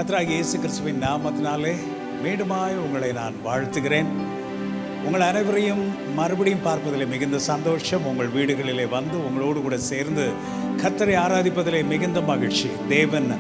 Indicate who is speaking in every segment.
Speaker 1: கர்த்தராகிய இயேசு கிறிஸ்துவின் நாமத்தினாலே மீண்டுமாய் உங்களை நான் வாழ்த்துகிறேன். உங்கள் அனைவரையும் மறுபடியும் பார்ப்பதில் மிகுந்த சந்தோஷம். உங்கள் வீடுகளிலே வந்து உங்களோடு கூட சேர்ந்து கர்த்தரை ஆராதிப்பதிலே மிகுந்த மகிழ்ச்சி. தேவன்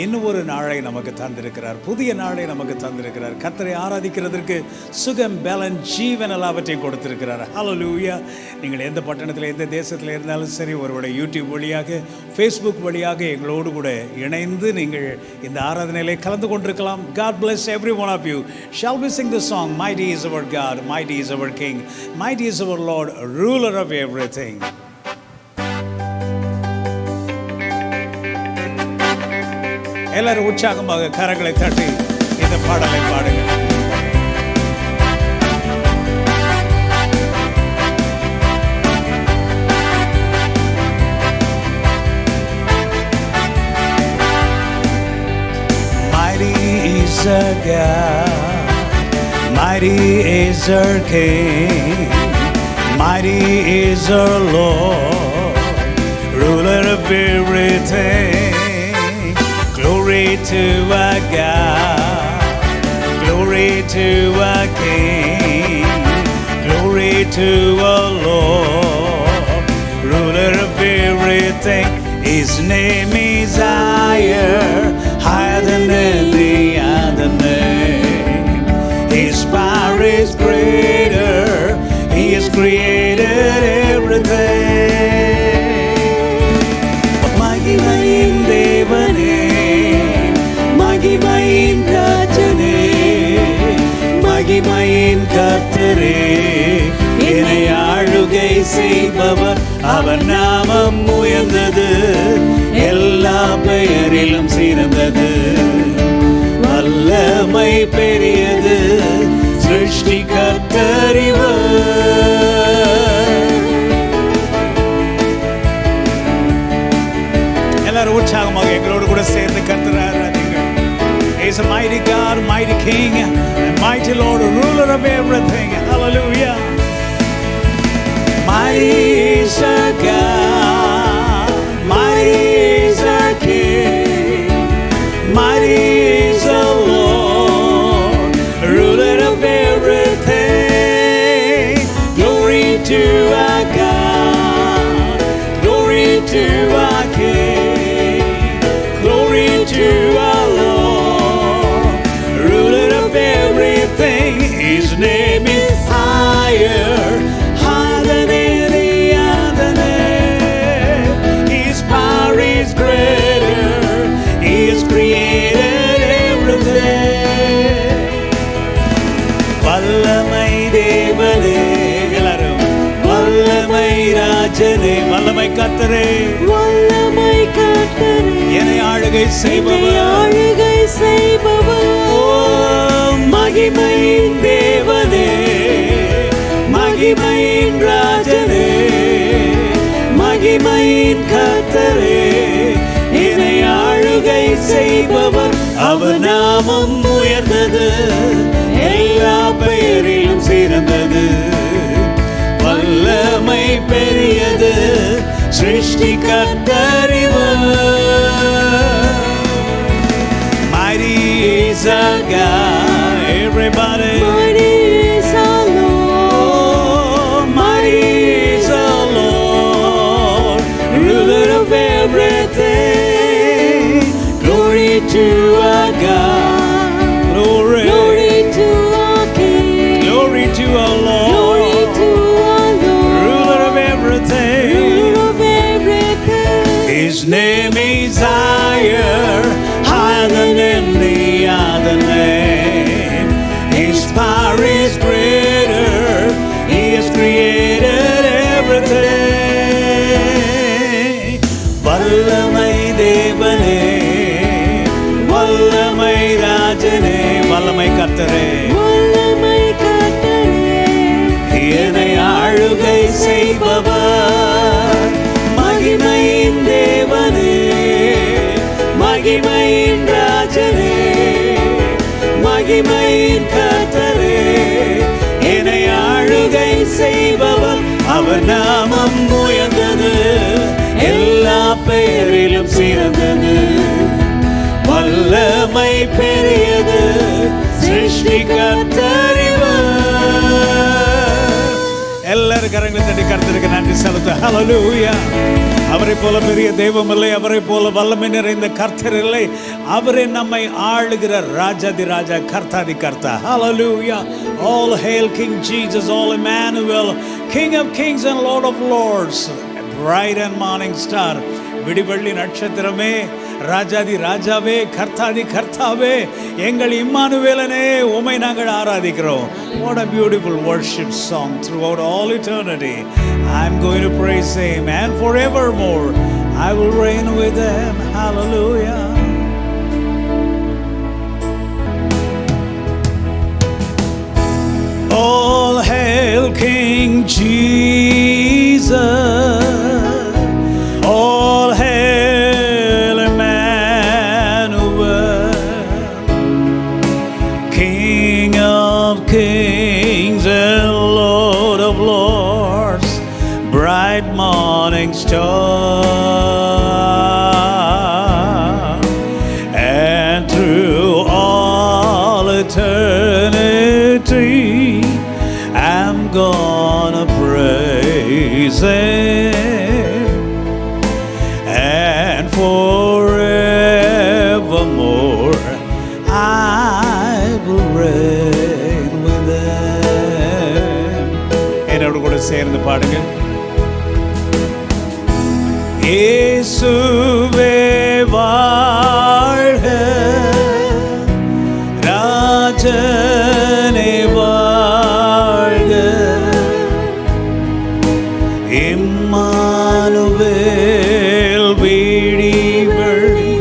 Speaker 1: இன்னும் ஒரு நாளை நமக்கு தந்திருக்கிறார், புதிய நாளை நமக்கு தந்திருக்கிறார். கர்த்தரை ஆராதிக்கிறதற்கு சுகம், பலன், ஜீவன் எல்லாவற்றையும் கொடுத்திருக்கிறார். ஹல்லேலூயா. நீங்கள் எந்த பட்டணத்தில் எந்த தேசத்தில் இருந்தாலும் சரி, ஒருவருடைய யூடியூப் வழியாக, ஃபேஸ்புக் வழியாக எங்களோடு கூட இணைந்து நீங்கள் இந்த ஆராதனையிலே கலந்து கொண்டிருக்கலாம். God bless every one of you. Shall we sing the song, Mighty is our God, mighty is our King, mighty is our Lord, ruler of everything. எல்லாரும் உற்சாகமாக கரங்களை தட்டி இந்த பாடலை பாடுங்க. Mighty is our God, mighty is our King, mighty is our Lord, ruler of everything. Glory to our God, glory to our King, glory to our Lord, ruler of everything. His name is higher, higher than any other name. His power is greater, He has created everything. மகிமையின் தேவனே, மகிமையின் ராஜனே, மகிமையின் கர்த்தரே, என்னை ஆளுகை செய்பவர், அவர் நாமம் உயர்ந்தது, எல்லா பெயரிலும் சிறந்தது, வல்லமை பெரியது, சிருஷ்டி கர்த்தரிவர். எல்லாரும் உற்சாகமாக எங்களோடு கூட சேர்ந்து கர்த்தரை ஆராதிங்க. He is a mighty God, mighty King, and mighty Lord, ruler of everything. Hallelujah. Mighty is our God, mighty is our King, mighty is our Lord, ruler of everything. Glory to our God, glory to our King, glory to our Lord, ruler of everything. His name is higher, higher than any other name. His power is greater, He has created everything. வல்லமை தேவனே, எல்லாரும் வல்லமை ராஜனே, வல்லமை கர்த்தரே,
Speaker 2: வல்லமை கர்த்தரே,
Speaker 1: என்னை ஆளுகை செய்பவர்,
Speaker 2: ஆளுகை செய்பவர்.
Speaker 1: ஓ மகிமையின் தேவனே, மகிமையின் ராஜனே, மகிமையின் கர்த்தரே, என்னை ஆளுகை செய்பவர், அவர் நாமம் உயர்ந்தது, எல்லா பெயரிலும் சிறந்தது, வல்லமை பெரியது, சிருஷ்டி கர்த்தரிவர். Mighty is our God, everybody.
Speaker 2: Mighty is our Lord,
Speaker 1: Oh, mighty is our Lord, ruler of everything. Glory to our God, glory,
Speaker 2: glory to our King,
Speaker 1: glory to our Lord,
Speaker 2: glory to our Lord,
Speaker 1: ruler of everything.
Speaker 2: ruler of everything.
Speaker 1: His name is higher, higher than any other name. His power is greater, He has created everything. வல்லமை தேவனே, வல்லமை ராஜனே, வல்லமை கர்த்தரே,
Speaker 2: வல்லமை கர்த்தரே,
Speaker 1: என்னை ஆளுகை செய்பவர், மகிமையின் தேவனே, மகிமையின் ராஜனே, மகிமையின் கர்த்தரே, என்னை ஆளுகை செய்பவர், அவர் நாமம் உயர்ந்தது, எல்லா பெயரிலும் சிறந்தது, வல்ல வல்லமை பெரியது சிருஷ்டிகர்த்தரிவர். எல்லாரும் கரங்களை தட்டி கர்த்தருக்கு நன்றி செலுத்த. ஹல்லேலூயா. அவரை போல பெரிய தெய்வம் இல்லை, அவரை போல வல்லமை நிறைந்த கர்த்தர் இல்லை. அவரே நம்மை ஆளுகிற ராஜாதி ராஜா, கர்த்தாதி கர்த்தா. ஹல்லேலூயா. All hail King Jesus, all Emmanuel, King of kings and Lord of lords, bright and morning star. விடிவெள்ளி நட்சத்திரமே, ராஜாதி ராஜாவே, கர்த்தாதி கர்த்தாவே, எங்கள் இம்மானுவேலனே, உம்மை நாங்கள் ஆராதிக்கிறோம். What a beautiful worship song throughout all eternity. I'm going to praise him, and forevermore I will reign with him. Hallelujah. All hail King Jesus, all hail Emmanuel, King of kings and Lord of lords, bright morning star. And through all eternity I'm gonna praise him, and forevermore I will reign with him. என்னோடு கூட சேர்ந்து பாடுங்க. இயேசுவே வாழ்க, ராஜனே வாழ்க, Emmanuel விடிவெள்ளி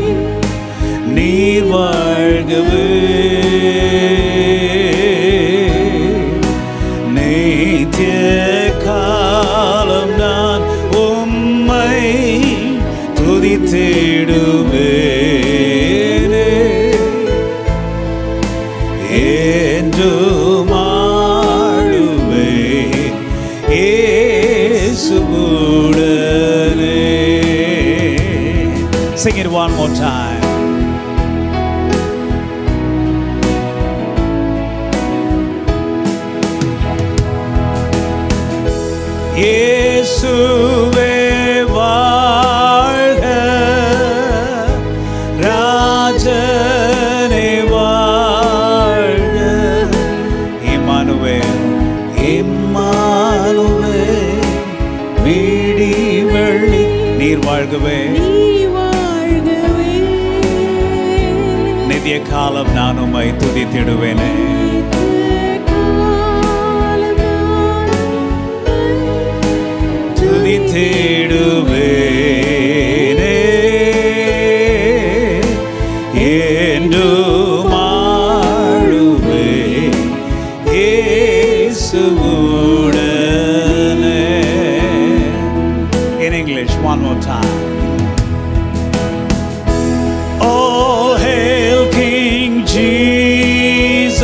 Speaker 1: நீர் வாழ்கவே. நித்திய காலம் நான் உம்மை துதித்திடுவேனே, என்றும் ஆளுவேன் இயேசுவுடனே. Sing it one more time. இயேசுவே வாழ்க, ராஜனே வாழ்க, இம்மானுவேல், இம்மானுவேல் விடிவெள்ளி நீர் வாழ்கவே. நித்திய காலம் நான் உம்மை துதித்திடுவேனே. துதித்திடுவேனே, என்றும் ஆளுவேன் இயேசுவுடனே. In English, one more time. All hail King Jesus,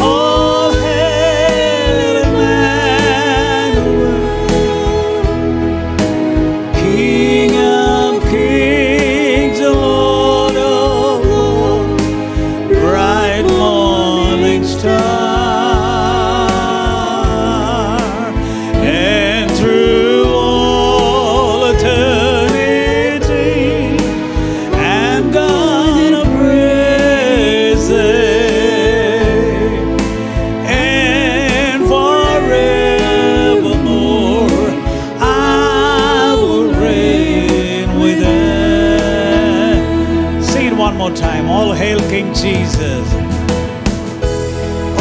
Speaker 1: all hail Emmanuel, King of kings, Lord of lords, bright morning star. And through all eternity I'm gonna praise him, and forevermore I will reign with him. Sing it one more time. All hail King Jesus,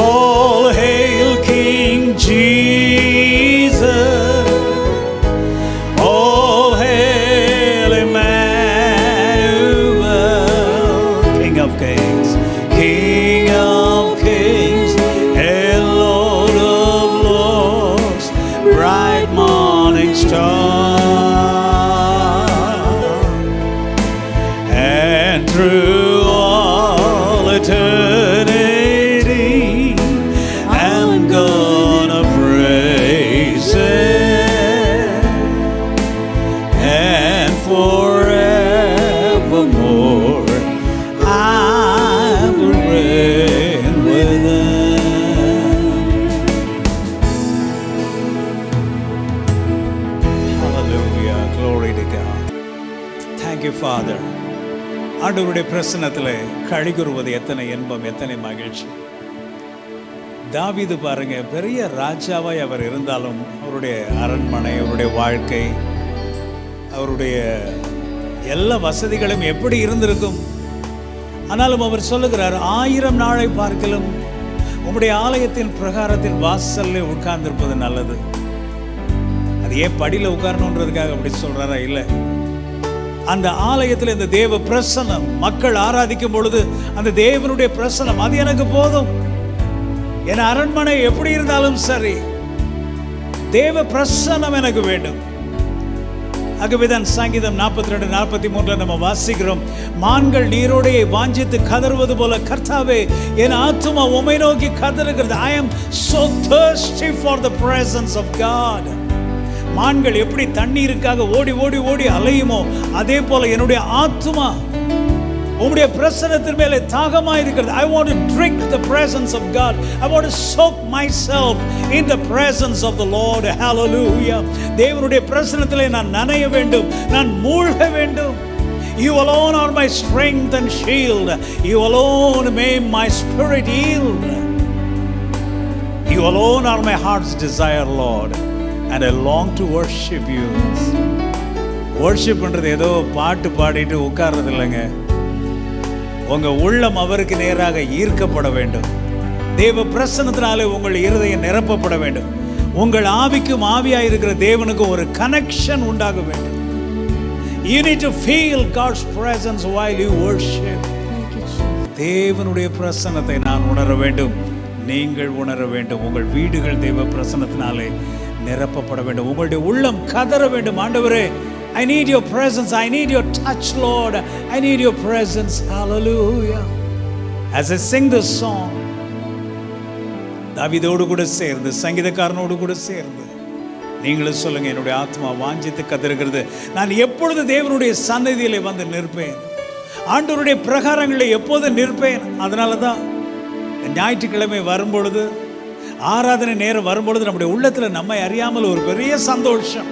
Speaker 1: all hail King Jesus, all hail Emmanuel, King of kings, King of kings and Lord of lords, bright morning star. And through all eternity I'm gonna praise him, and forevermore Almighty God. Thank you, Father. ஆண்டவருடைய பிரசன்னத்தில் கழிகுறுவது எத்தனை இன்பம், எத்தனை மகிழ்ச்சி. தாவீது பாருங்க, பெரிய ராஜாவாய் அவர் இருந்தாலும் அவருடைய அரண்மனை, அவருடைய வாழ்க்கை, அவருடைய எல்லா வசதிகளும் எப்படி இருந்திருக்கும். ஆனாலும் அவர் சொல்லுகிறார், 1000 நாளை பார்க்கலும் உங்களுடைய ஆலயத்தின் பிரகாரத்தின் வாசல்ல உட்கார்ந்திருப்பது நல்லது. அது ஏன் படியில் உட்காரணுன்றதுக்காக அப்படி சொல்றாரா? இல்லை, அந்த ஆலயத்தில் இந்த தேவ பிரசன்னம், மக்கள் ஆராதிக்கும் பொழுது அந்த தேவனுடைய பிரசன்னம், அது எனக்கு போதும். என் அரண்மனை எப்படி இருந்தாலும் சரி, தேவ பிரசன்னம் எனக்கு வேண்டும். ஆகவேதான் சங்கீதம் 42-43 நம்ம வாசிக்கிறோம், மான்கள் நீரோடையை வாஞ்சித்து கதறுவது போல கர்த்தாவே என் ஆத்துமா உம்மை நோக்கி கதறுகிறது. I am so thirsty for the presence of God. மான்கள் எப்படி தண்ணீருக்காக ஓடி ஓடி ஓடி அலையுமோ, அதே போல என்னுடைய ஆத்துமா உம்முடைய பிரசன்னத்தின் மேலே தாகமாக இருக்கிறது. I want to drink the presence of God. I want to soak myself in the presence of the Lord. Hallelujah. தேவனுடைய பிரசன்னத்திலே நான் நனைய வேண்டும், நான் மூழ்க வேண்டும். You alone are my strength and shield. You alone make my spirit yield. You alone are my heart's desire, Lord. And I long to worship you. Worship பண்றது ஏதோ பாட்டு பாடிட்டு உட்கார்றது இல்லைங்க. உங்க உள்ளம் அவருக்கு நேராக ஈர்க்கப்பட வேண்டும். தேவ பிரசன்னத்தினாலே உங்கள் இருதயம் நிரப்பப்பட வேண்டும். உங்கள் ஆவிக்கும் ஆவியாய் இருக்கிற தேவனுக்கு ஒரு கனெக்ஷன் உண்டாக வேண்டும். You need to feel God's presence while you worship. தேவனுடைய பிரசன்னத்தை நான் உணர வேண்டும், நீங்கள் உணர வேண்டும். உங்கள் வீடுகள் தேவ பிரசன்னத்தினாலே நிரப்பப்பட வேண்டும். உங்களுடைய உள்ளம் கதற வேண்டும், ஆண்டவரே, I need your presence, I need your touch, Lord, I need your presence. Hallelujah. As I sing this song, தாவீதோடு கூட சேர்ந்து, சங்கீதக்காரனோடு கூட சேர்ந்து நீங்களும் சொல்லுங்க, என்னுடைய ஆத்மா வாஞ்சித்து கதறுகிறது, நான் எப்பொழுது தேவனுடைய சந்நிதியிலே வந்து நிற்பேன், ஆண்டவருடைய பிரகாரங்களில் எப்போது நிற்பேன். அதனால தான் ஞாயிற்றுக்கிழமை வரும்பொழுது, ஆராதனை நேரம் வரும்பொழுது நம்முடைய உள்ளத்தில் நம்மை அறியாமல் ஒரு பெரிய சந்தோஷம்.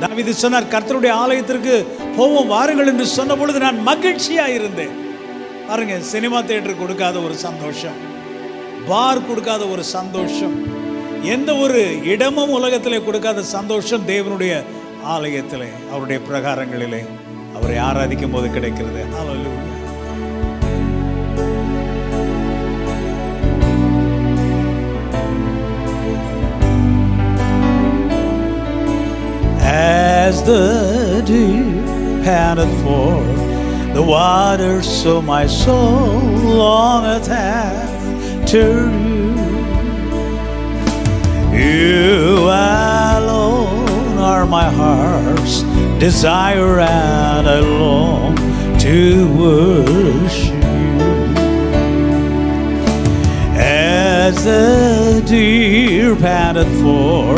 Speaker 1: தாவீது சொன்னார், கர்த்தருடைய ஆலயத்திற்கு போவோம் வாருங்கள் என்று சொன்ன பொழுது நான் மகிழ்ச்சியாக இருந்தேன். பாருங்க, சினிமா தியேட்டர் கொடுக்காத ஒரு சந்தோஷம், பார் கொடுக்காத ஒரு சந்தோஷம், எந்த ஒரு இடமும் உலகத்திலே கொடுக்காத சந்தோஷம் தேவனுடைய ஆலயத்திலே, அவருடைய பிரகாரங்களிலே அவரை ஆராதிக்கும் போது கிடைக்கிறது. ஹல்லேலூயா. As the deer panteth for the water, so my soul longeth after you. You alone are my heart's desire, and I long to worship you. As the deer panteth for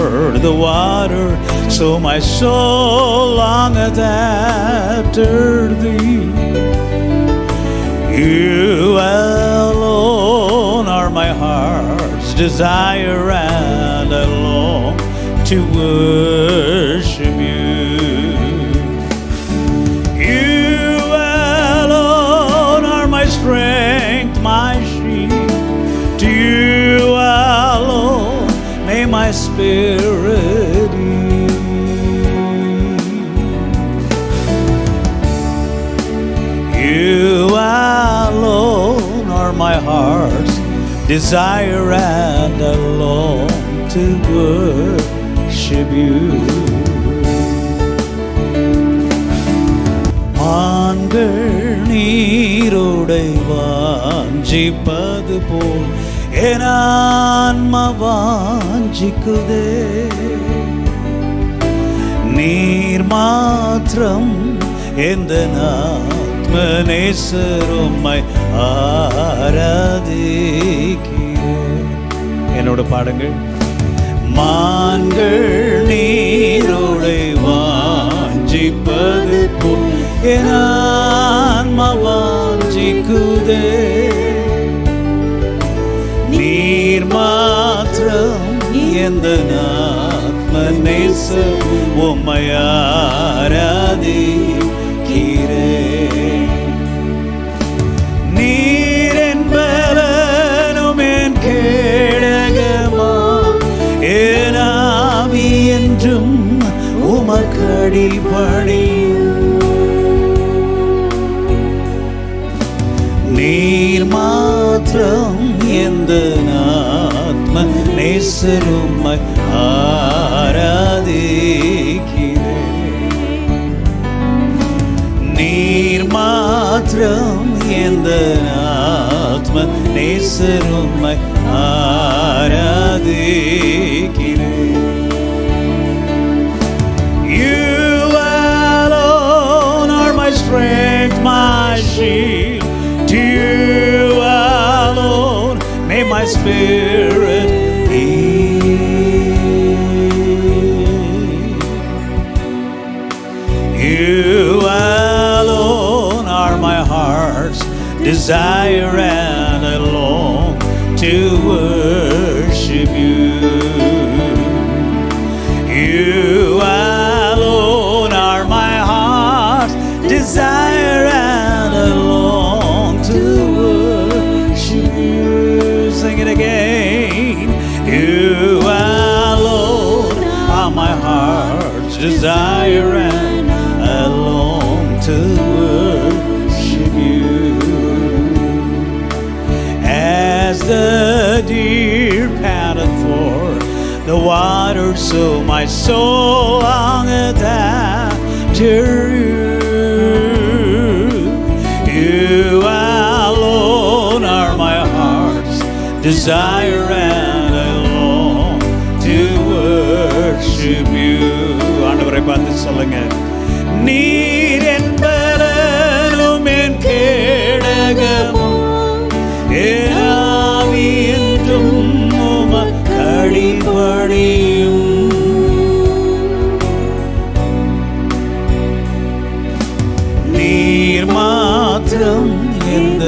Speaker 1: the water, so my soul longeth after thee. You alone are my heart's desire, and I long to worship you. You alone are my strength, my shield. To you alone may my spirit yield. You alone are my heart's desire, and I long to worship you. மான்கள் நீரோடை வாஞ்சிப்பது போல் என் ஆன்மா வாஞ்சிக்குதே. நீர் மாத்திரம் எந்த ஆத்மநேசரும்மை ஆராதிக்கிறேன். என்னோட பாடுங்கள். மான்கள் நீரோடை வாஞ்சிப்பது போல் என் ஆன்மா வாஞ்சிக்குதே. நீர் மாத்திரம் எந்த ஆத்மநேசரும்மை நேச உம்மை ஆராதிக்கிறேன். நீர் என்பலனும் என் கேடகமா, என் ஆவி என்றும் உமக்கடிபணியும். நீர் மாத்திரம் எந்த ஆத்ம நேசரும்மை ஆராதிக்கிறேன். நீர் மாத்திரம் எந்த ஆத்ம நேசரும்மை ஆராதிக்கிறேன். You alone are my strength, my shield. To you alone may my spirit yield. You alone are my heart's desire, and I long to worship you. You alone are my heart's desire, and I long to worship you. Sing it again. You alone are my heart's desire, and I long to worship you. As the deer panteth for the water, so my soul longeth after you. You alone are my heart's desire, and I long to worship you. ஆண்டவரை பார்த்து சொல்லுங்க. நீர் என்பலனும் என் கேடகமும், என் ஆவி என்றும் உமக்கடிபணியும். நீர் மாத்திரம் எந்த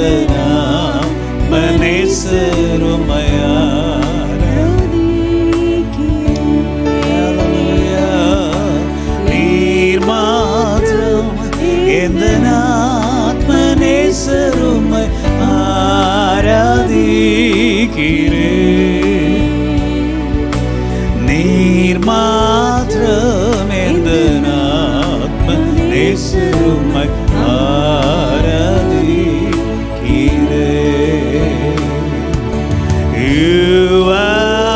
Speaker 1: ஆத்ம நேசரும்மை ஆராதிக்கிறேன். நீர் மாத்திரம் எந்த ஆத்ம நேசரும்மை ஆராதிக்கிறேன். நீர் மாத்திரம் எந்த ஆத்ம நேசரும்மை ஆராதிக்கிறேன். You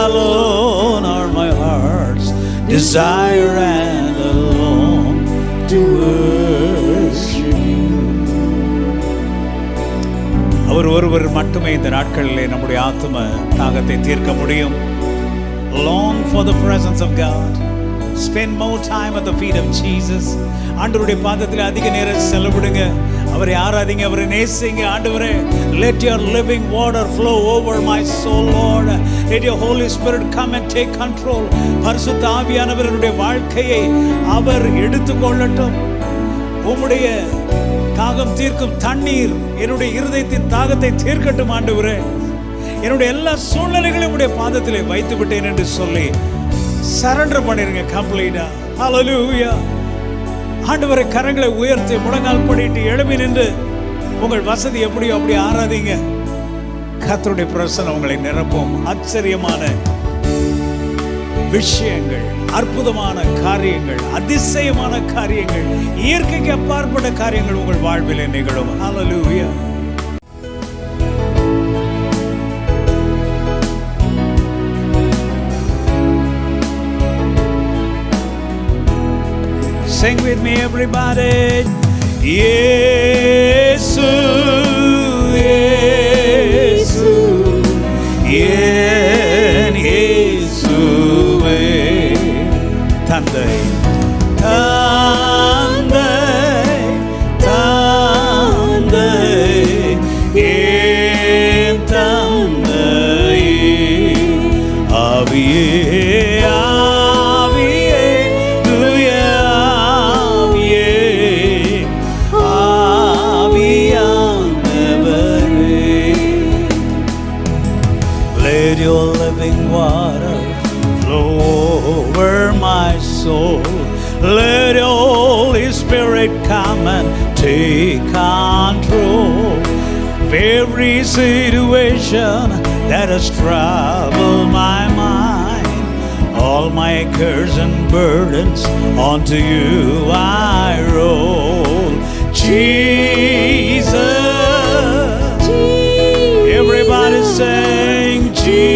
Speaker 1: alone are my heart's desire, and I long to worship you. அவர் ஒருவர் மட்டுமே இந்த நாட்களிலே நம்முடைய ஆத்தும தாகத்தை தீர்க்க முடியும். Long for the presence of God. Spend more time at the feet of Jesus. ஆண்டவருடைய பாதத்தில் அதிக நேரம் செலவிடுங்க. அவரை ஆராதிங்க, அவரை நேசிங்க. ஆண்டவரே, let your living water flow over my soul, Lord. Let your Holy Spirit come and take control. பரிசுத்த ஆவியானவருடைய வாழ்க்கையை அவர் எடுத்துக்கொள்ளட்டும். உம்முடைய தாகம் தீர்க்கும் தண்ணீர் என்னுடைய இருதயத்தின் தாகத்தை தீர்க்கட்டும். ஆண்டவரே, என்னுடைய எல்லா சூழ்நிலைகளையும் உடைய பாதத்திலே வைத்து விட்டேன் என்று சொல்லி சரண்டர் பண்ணிருங்க கம்ப்ளீட்டா. ஹல்லேலூயா. ஆண்டவரை கரங்களை உயர்த்தி முழங்கால் படிட்டு எழுப்பி நின்று உங்கள் வசதி எப்படியோ அப்படி ஆராதிங்க. கர்த்தருடைய பிரசன்னம் உங்களை நிரப்பும். ஆச்சரியமான விஷயங்கள், அற்புதமான காரியங்கள், அதிசயமான காரியங்கள், இயற்கைக்கு அப்பாற்பட்ட காரியங்கள் உங்கள் வாழ்வில் நிகழும். ஹல்லேலூயா. Sing with me, everybody. Yesu, Yesu, yen Yesuwe. Tandai, Tandai, Tandai, yen Tandai, Aviye. Let your living water flow over my soul. soul. Let Holy Spirit come and take control. Every situation that has troubled my mind, all my cares and burdens onto you I roll. Jesus, everybody sing Jesus.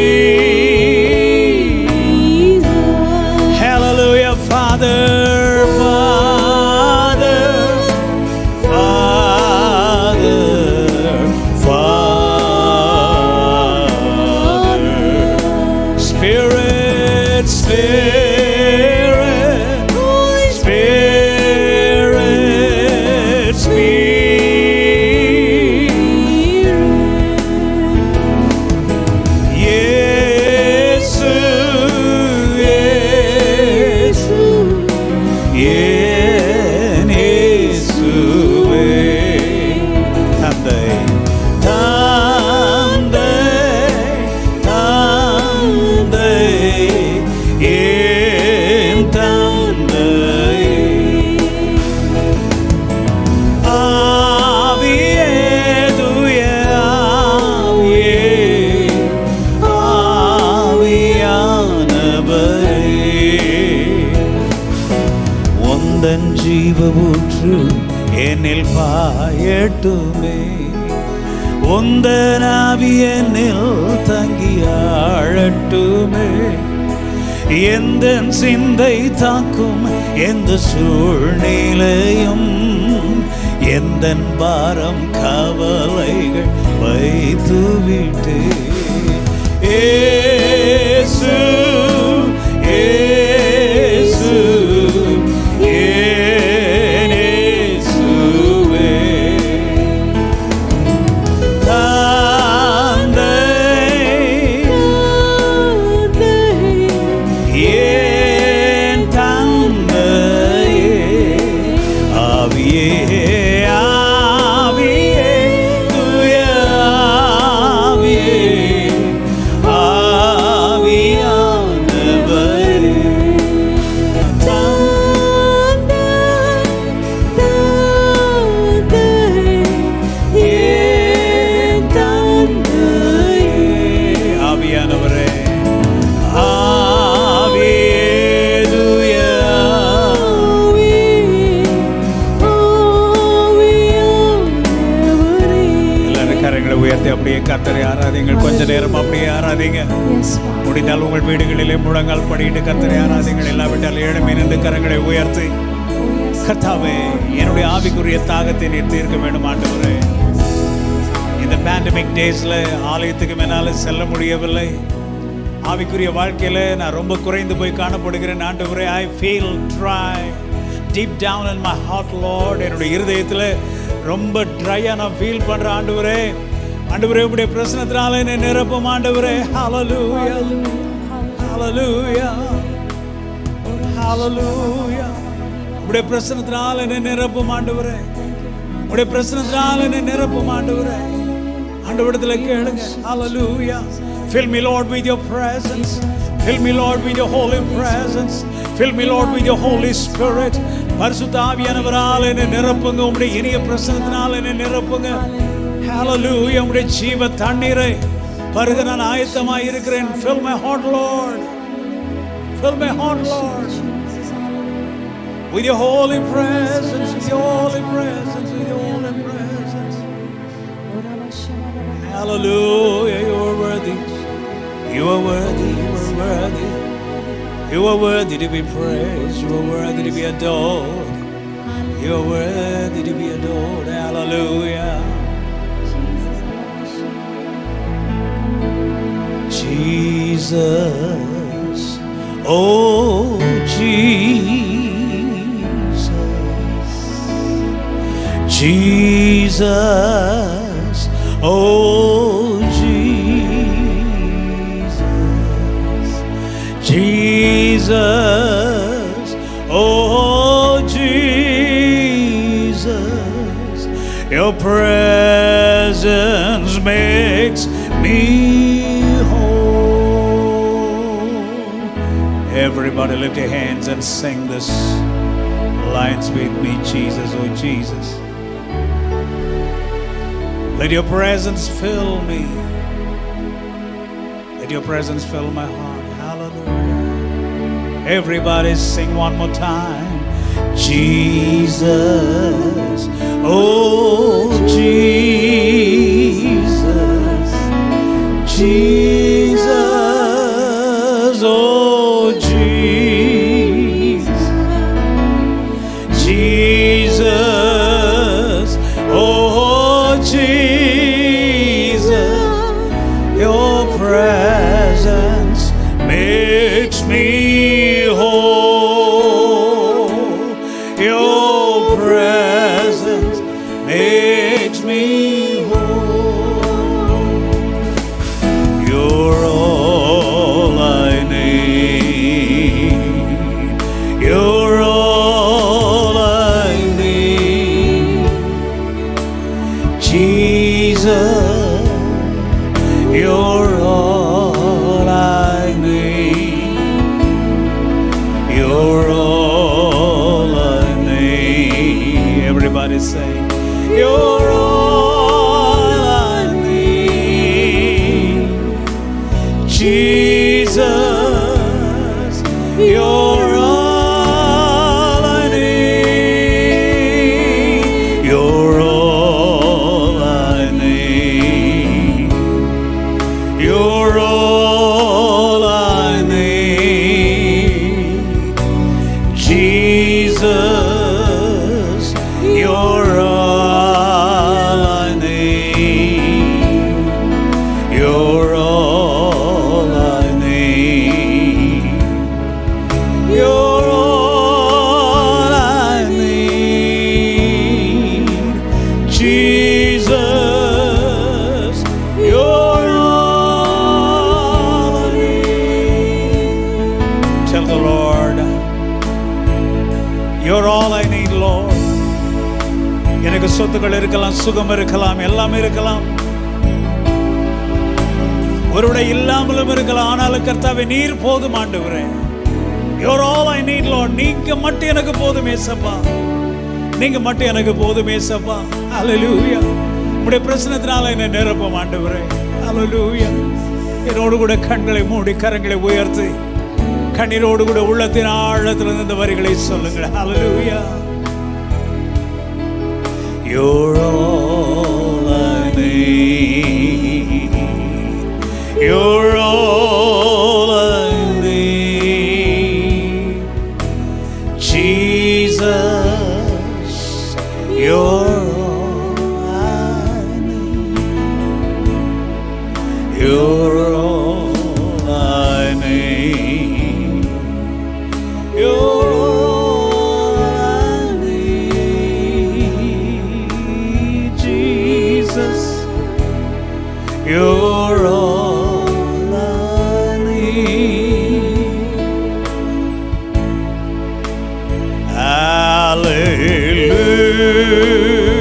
Speaker 1: Hallelujah, Father, Father, Father, Father. Spirit, Spirit, Spirit, Spirit. Yesu, Yesu, yen Yesuவே. தந்தை, தந்தை, தந்தை, என் தந்தை. ஆவியே, தூய ஆவியே, ஆவியானவரே, உந்தன் ஜீவ ஊற்று என்னில் பாயட்டுமே. உந்தன் ஆவி என்னில் தங்கி ஆழட்டுமே. எந்தன் சிந்தை தாக்கும் எந்த சூழ்நிலையும், எந்தன் பாரம் கவலைகள் வைத்து விட்டு. ஏசு, ஏசு, என் இயேசுவே. என் தந்தையே, ஆவியே, ஆவியே, தூய ஆவியே, ஆவியானவரே. என் தந்தையே, ஆவியானவரே, உயர்த்தி அப்படியே கர்த்தரை ஆராதிங்கள். கொஞ்ச நேரம் அப்படியே ஆராதிங்க. முடிந்தால் உங்கள் வீடுகளிலே முழங்கால் படிட்டு கர்த்தரை ஆராதிங்கள். இல்லாவிட்டால் ஏழுமே நின்று கரங்களை உயர்த்தி, கர்த்தாவே, என்னுடைய ஆவிக்குரிய தாகத்தை நீர் தீர்க்க வேண்டும் ஆண்டவரே. இந்த பேண்டமிக் டேஸ்ல ஆலயத்துக்கு மேலால செல்ல முடியவில்லை. ஆவிக்குரிய வாழ்க்கையில நான் ரொம்ப குறைந்து போய் காணப்படுகிறேன் ஆண்டவரே. I feel dry deep down in my heart Lord. என்னுடைய இருதயத்தில் ரொம்ப ட்ரையா நான் ஃபீல் பண்றேன் ஆண்டவரே. ஆண்டவரே, உம்முடைய பிரசன்னத்தினால என்னை நிரப்பும் ஆண்டவரே. ஹல்லேலூயா, ஹல்லேலூயா, ஹல்லேலூயா. உம்முடைய பிரசன்னத்தினால என்னை நிரப்பும் ஆண்டவரே. உம்முடைய பிரசன்னத்தினால என்னை நிரப்பும் ஆண்டவரே. ஆண்டவரிடத்தில் கேளுங்க. ஹல்லேலூயா. Fill me, Lord, with your presence. Fill me, Lord, with your holy presence. Fill me, Lord, with your Holy Spirit. பரிசுத்த ஆவியானவரால் என்னை நிரப்புங்க. உம்முடைய இனிய பிரசன்னத்தினால் என்னை நிரப்புங்க. ஹல்லேலூயா. உம்முடைய ஜீவ தண்ணீரை பருக நான் ஆயத்தமாய் இருக்கிறேன். Fill my heart, Lord. Fill my heart, Lord, with your holy presence, with your holy presence, with your holy presence. Hallelujah. You are worthy. You are worthy. You are worthy. You are worthy to be praised. You are worthy to be adored. You are worthy to be adored. Hallelujah. Jesus, oh Jesus, Jesus, oh Jesus, Jesus, oh Jesus, your presence makes me whole. Everybody lift your hands and sing this lines with me. Jesus, oh Jesus. Let your presence fill me. Let your presence fill my heart. Hallelujah. Everybody sing one more time. Jesus, oh Jesus, Jesus, oh Jesus, Jesus, oh Jesus, your presence makes me whole. Your presence makes me whole. You're all I need. You're all I need. Jesus, you're all I need. You're all I need. Everybody say, you're all I need. Jesus, you're all I need. You're all I need. You're all I need. Jesus, you're all I need. You're all I need. You're all I need. Jesus, you're all I need. Tell the Lord, you're all I need, Lord. எனக்கு சொத்துக்கள் இருக்கலாம், சுகம் இருக்கலாம், எல்லாம் இருக்கலாம், ஒருவரை இல்லாமலும் இருக்கலாம். ஆனாலும் கர்த்தாவே நீர் போதும் ஆண்டவரே. You're all I need, Lord. நீங்க மட்டும் எனக்கு போதும் ஏசப்பா. நீங்க மட்டும் எனக்கு போதும் ஏசப்பா. Hallelujah. உம்முடைய பிரசன்னத்தினால என்னை நிரப்பும் ஆண்டவரே. Hallelujah. என்னோடு கூட கண்களை மூடி கரங்களை உயர்த்தி கண்ணீரோடு கூட உள்ளத்தின் ஆழத்திலிருந்து இந்த வரிகளை சொல்லுங்கள். Hallelujah. You're all I need. You're all I need. Jesus, you're all I need. You're all I need. You're all I need. Jesus, you're all I need.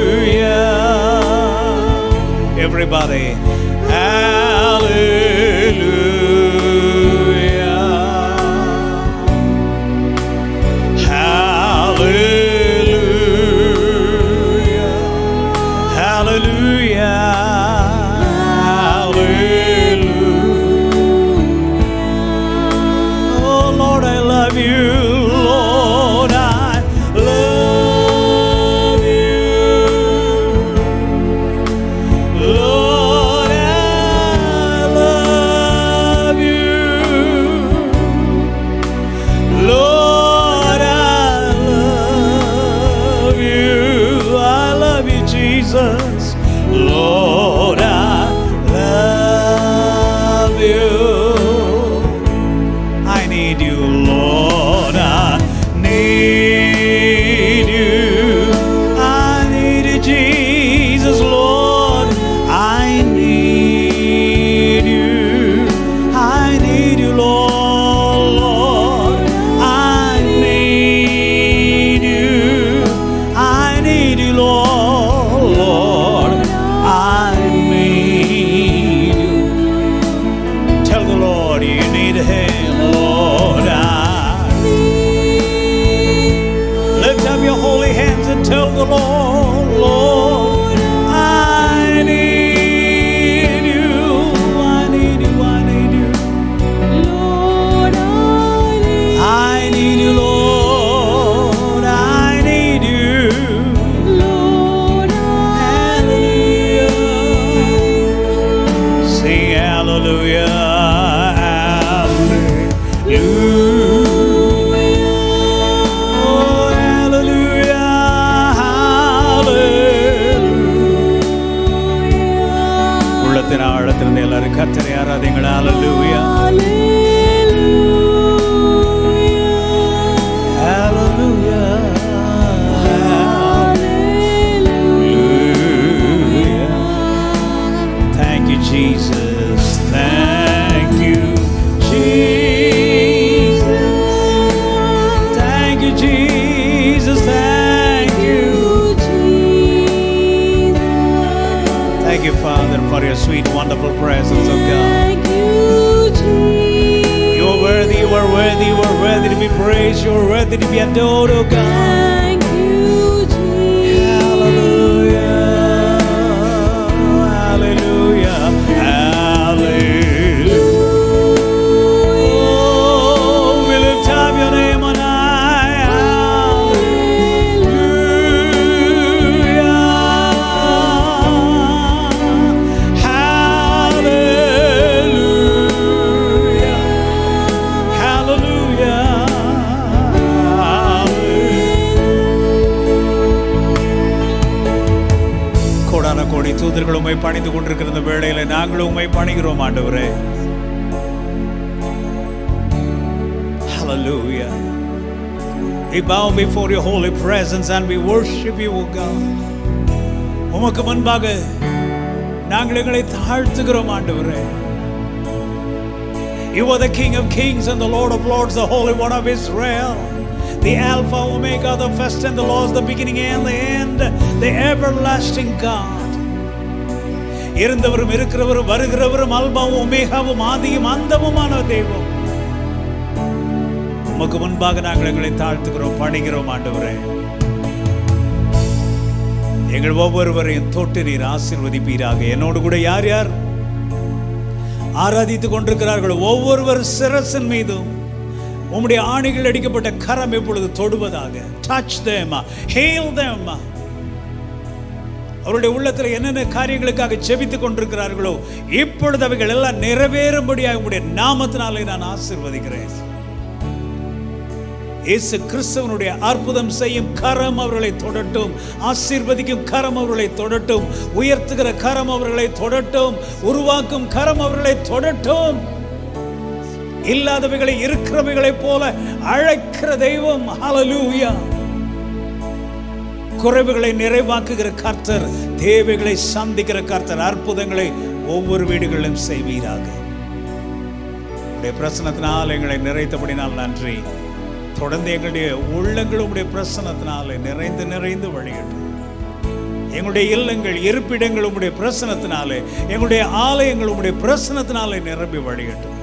Speaker 1: Hallelujah. Everybody, hallelujah. Hallelujah. Hallelujah. Hallelujah. Oh Lord, I love you. Lord, I love you. Lord, I love you. Lord, I love you. I love you, Jesus. Lord, I love you. I need you, Lord. I need you. I need you, Jesus, Lord. I need you. I need you, Lord. Lord, I need you. I need you, Lord. Lord, I Tell the Lord, Lord, I need you, I need you, I need you.
Speaker 2: Lord,
Speaker 1: I need you, Lord, I need you.
Speaker 2: Lord,
Speaker 1: Hallelujah. Sing hallelujah, hallelujah. Oh, hallelujah, hallelujah. உள்ளத்தின் ஆழத்திலிருந்து எல்லாரும் கர்த்தரை ஆராதிங்கள். ஹalleluya. Hallelujah. Hallelujah. Thank you, Jesus. Thank you, Jesus. Thank you, Jesus. Thank you. Thank you, Father, for your sweet, wonderful presence, oh God. You are worthy, you are worthy, you are worthy to be praised, you are worthy to be adored, oh God. Hallelujah. Hallelujah. Hallelujah. Oh, we lift up your name on high. Hallelujah. Hallelujah. Hallelujah. கோடான கோடி தூதர்கள் உம்மை பணிந்து கொண்டிருக்கிற இந்த வேளையில நாங்களும் உம்மை பணிகிறோம் ஆண்டவரே. Hallelujah. We bow before your holy presence and we worship you, O God. உமக்கு முன்பாக நாங்கள் எங்களை தாழ்த்துகிறோம் ஆண்டவரே. You are the King of Kings and the Lord of Lords, the Holy One of Israel, the Alpha, Omega, the first and the last, the beginning and the end, the everlasting God. இருந்தவரும் இருக்கிறவரும் வருகிறவரும் அல்பாவும் ஒமேகாவும் ஆதியும் அந்தமுமான தெய்வம். உமக்கு முன்பாக நாங்கள் எங்களை தாழ்த்துகிறோம், பணிகிறோம் ஆண்டவரே. எங்கள் ஒவ்வொருவரையும் தொட்டு நீர் ஆசீர்வதிப்பீராக. என்னோடு கூட யார் யார் ஆராதித்துக் கொண்டிருக்கிறார்கள் ஒவ்வொருவர் சிரசின் மீதும் உம்முடைய ஆணிகள் அடிக்கப்பட்ட கரம் எப்பொழுது தொடுவதாக. Touch them, heal them. அவருடைய உள்ளத்தில் என்னென்ன காரியங்களுக்காக ஜெபித்துக் கொண்டிருக்கிறார்களோ இப்பொழுது அவைகள் எல்லாம் நிறைவேறும்படியாக உம்முடைய நாமத்தினாலே நான் ஆசீர்வதிக்கிறேன். இயேசு கிறிஸ்துவனுடைய அற்புதம் செய்யும் கரம் அவர்களை தொடட்டும், ஆசீர்வதிக்கும் கரம் அவர்களை தொடட்டும், உயர்த்துகிற கரம் அவர்களை தொடட்டும், உருவாக்கும் கரம் அவர்களை தொடட்டும். இல்லாதவைகளை இருக்கிறவைகளைப் போல அழைக்கிற தெய்வம். ஹல்லேலூயா. குறைவுகளை நிறைவாக்குகிற கர்த்தர், தேவைகளை சந்திக்கிற கர்த்தர், அற்புதங்களை ஒவ்வொரு வீடுகளிலும் செய்வீராக. உடைய பிரசன்னத்தினால் எங்களை நிறைத்தபடினால் நன்றி. தொடர்ந்து எங்களுடைய உள்ளங்கள் உடைய பிரசன்னத்தினாலே நிறைந்து நிறைந்து வழிகட்டும். எங்களுடைய இல்லங்கள் இருப்பிடங்கள் உடைய பிரசன்னத்தினாலே, எங்களுடைய ஆலயங்கள் உடைய பிரசன்னத்தினாலே நிரம்பி வழிகட்டும்.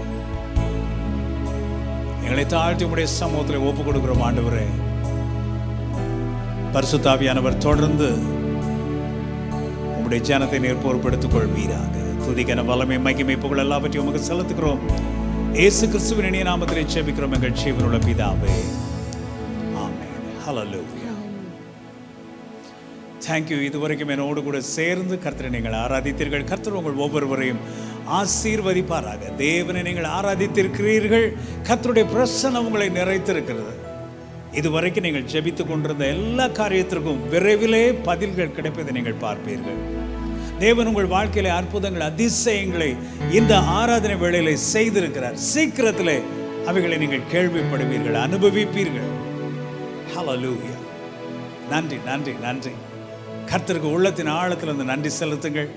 Speaker 1: எங்களை தாழ்த்தி உடைய சமூகத்தில் ஒப்புக் கொடுக்கிறோம் ஆண்டவரே. பரிசுத்த ஆவியானவர் தொடர்ந்து உம்முடைய ஜனத்தை நீர் பொறுப்படுத்திக் கொள்வீராக. துதிக்கன வல்லமை மகிமை புகழ் எல்லாவற்றையும் உமக்கு செலுத்துகிறோம். இயேசு கிறிஸ்துவின் இனிய நாமத்திலே ஜெபிக்கிறோம் எங்கள் ஜீவனுள்ள பிதாவே. ஆமென். ஹல்லேலூயா. Thank you. இதுவரைக்கும் என்னோடு கூட சேர்ந்து கர்த்தரை நீங்கள் ஆராதித்தீர்கள். கர்த்தர் உங்கள் ஒவ்வொருவரையும் ஆசீர்வதிப்பாராக. தேவனை நீங்கள் ஆராதித்திருக்கிறீர்கள். கர்த்தருடைய பிரசன்னம் உங்களை நிறைத்திருக்கிறது. இதுவரைக்கும் நீங்கள் ஜெபித்துக் கொண்டிருந்த எல்லா காரியத்திற்கும் விரைவிலே பதில்கள் கிடைப்பதை நீங்கள் பார்ப்பீர்கள். தேவன் உங்கள் வாழ்க்கையிலே அற்புதங்கள் அதிசயங்களை இந்த ஆராதனை வேளையிலே செய்திருக்கிறார். சீக்கிரத்திலே அவைகளை நீங்கள் கேள்விப்படுவீர்கள், அனுபவிப்பீர்கள். ஹல்லேலூயா. நன்றி நன்றி நன்றி. கர்த்தருக்கு உள்ளத்தின் ஆழத்திலிருந்து நன்றி செலுத்துங்கள்.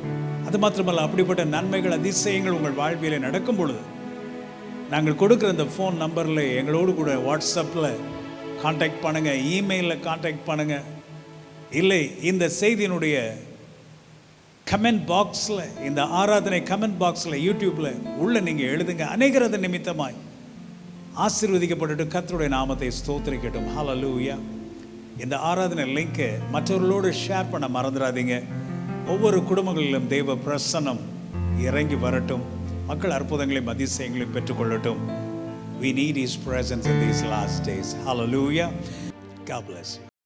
Speaker 1: அது மாத்திரமல்ல, அப்படிப்பட்ட நன்மைகள் அதிசயங்கள் உங்கள் வாழ்விலே நடக்கும் பொழுது நாங்கள் கொடுக்குற இந்த ஃபோன் நம்பரில் எங்களோடு கூட வாட்ஸ்அப்பில் கான்டாக்ட் பண்ணுங்கள், இமெயிலில் கான்டாக்ட் பண்ணுங்கள். இல்லை, இந்த செய்தியினுடைய கமெண்ட் பாக்ஸில், இந்த ஆராதனை கமெண்ட் பாக்ஸில் யூடியூப்பில் உள்ள நீங்கள் எழுதுங்க. அநேகரது நிமித்தமாய் ஆசீர்வதிக்கப்பட்டு கர்த்தருடைய நாமத்தை ஸ்தோத்திரிக்கட்டும். ஹல்லேலூயா. இந்த ஆராதனை லிங்கை மற்றவர்களோடு ஷேர் பண்ண மறந்துடாதீங்க. ஒவ்வொரு குடும்பங்களிலும் தெய்வ பிரசன்னம் இறங்கி வரட்டும். மக்கள் அற்புதங்களையும் அதிசயங்களையும் பெற்றுக்கொள்ளட்டும். We need His presence in these last days. Hallelujah. God bless you.